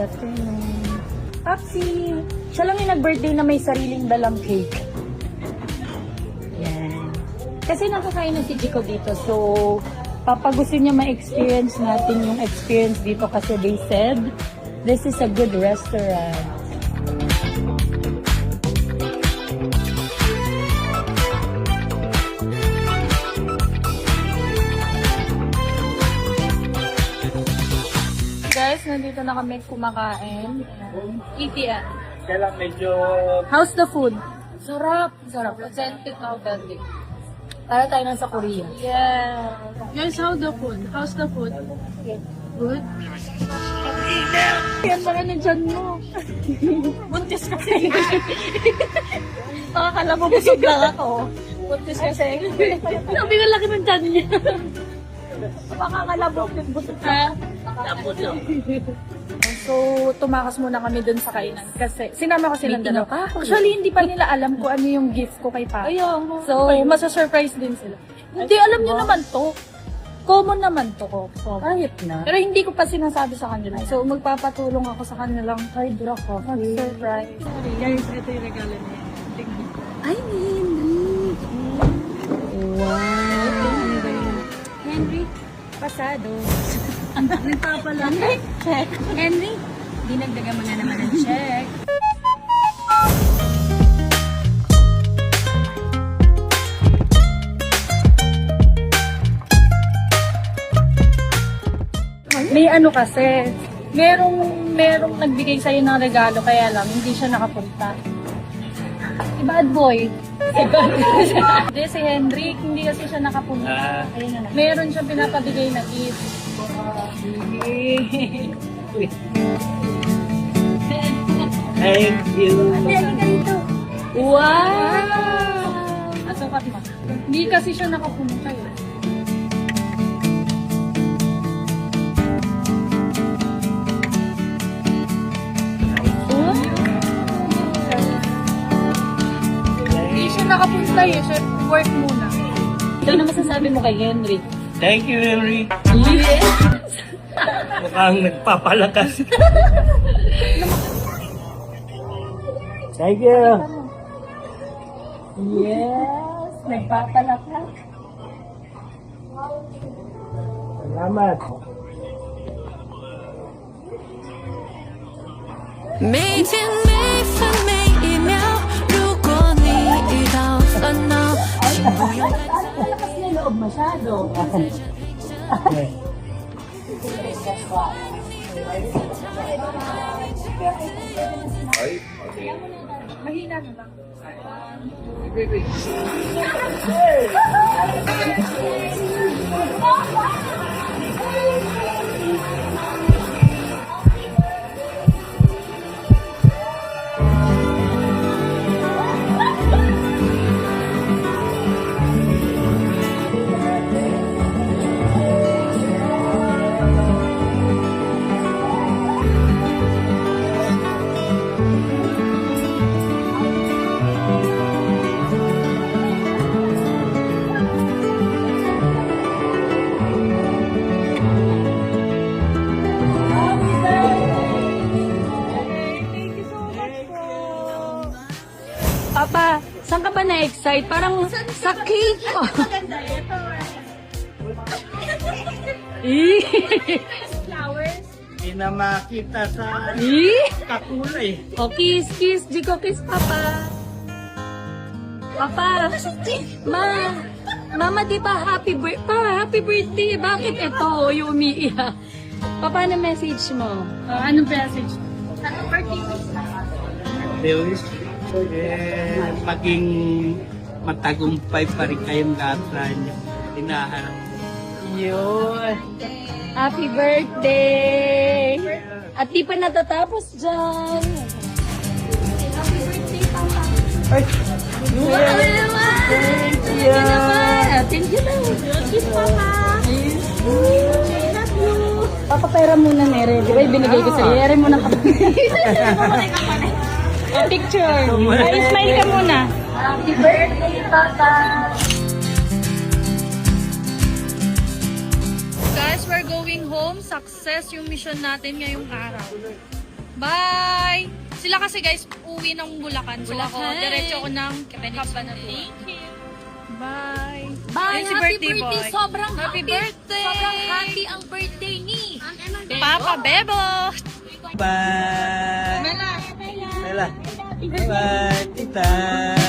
afternoon. Papsi! Siya lang yung nag-birthday na may sariling dalang cake. Yan. Kasi nakakain na si Chico dito, so papagusto niya ma-experience natin yung experience dito kasi they said, this is a good restaurant. Guys, nandito na kami kumakain. ETN. Kaya lang medyo... How's the food? Sarap. Sarap. Authentic na authentic. Para tayo nasa Korea. Yeah. Guys, how's the food? How's the food? Good? Yan mga nandyan mo. Buntis kasi. Akala mo busog lang ako. Buntis kasi. Sabi ko laki ng tiyan niya. Baka kalabog din busog ka. Tapos lang. So, tumakas muna kami dun sa kainan. Kasi, sinama ko silang May dalawa. Actually, hindi pa nila alam kung ano yung gift ko kay Papa. So, masa-surprise din sila. Hindi, alam nyo naman to. Common naman to ko. Kahit na. Pero hindi ko pa sinasabi sa kanila. So, magpapatulong ako sa kanilang hydro ko. Mag-surprise. Guys, ito yung regalo niya. Ay, Henry! Wow! Henry, pasado. Nagpapala. Check. Henry, dinagdagan mo na naman ang check. May ano kasi, merong nagbigay sa'yo ng regalo, kaya lang, hindi siya nakapunta. Si Bad Boy. Hindi, si Henry, hindi kasi siya nakapunta. Ayun na. Meron siyang pinapabigay na gift. Thank you. Wow! Asukat mo. Hindi kasi siya nakapunta eh. Hindi siya nakapunta eh. Siya work muna. Ano masasabi mo kay Henry? Thank you, Henry. Yes! Mukhang nagpapalakas. Thank you. Yes! Nagpapalakas. Salamat. 每天每分每一秒，如果你遇到烦恼，请不用担心。 Malakas na loob masyado. Okay. Mahina na lang. Papa, saan ka ba na-excite? Parang sa cake ko. Hindi na makita sa kakulay. O, kiss, kiss. Jiko, kiss, Papa. Papa. Mama, di ba happy birthday? Bakit ito yung umiiyak? Papa, ano message mo? Anong message? Lewis, maging matagumpay pa rin kayong lahat sa inyo. Hinaharap. Yun. Happy birthday! At di pa natatapos dyan. Happy birthday, Papa. Ay! Wow naman! Thank Talaga you! naman. Thank you daw. Kiss, Papa. I love you. Papa, pera muna, Nere. Di ba ibinigay ko sa'yo? Yere muna ka. Picture. Ay, smile ka muna. Happy birthday, Papa. Guys, we're going home. Success yung mission natin ngayong araw. Bye! Sila kasi guys, uwi ng Bulacan. So ako, Bulacan. diretso ko ng Cabanatuan. Thank you. Bye! Bye! Ayun si Happy birthday birthday! boy. Sobrang Happy birthday! Sobrang happy ang birthday ni Papa Bebo! Bye! Bella! Bye-bye, tita!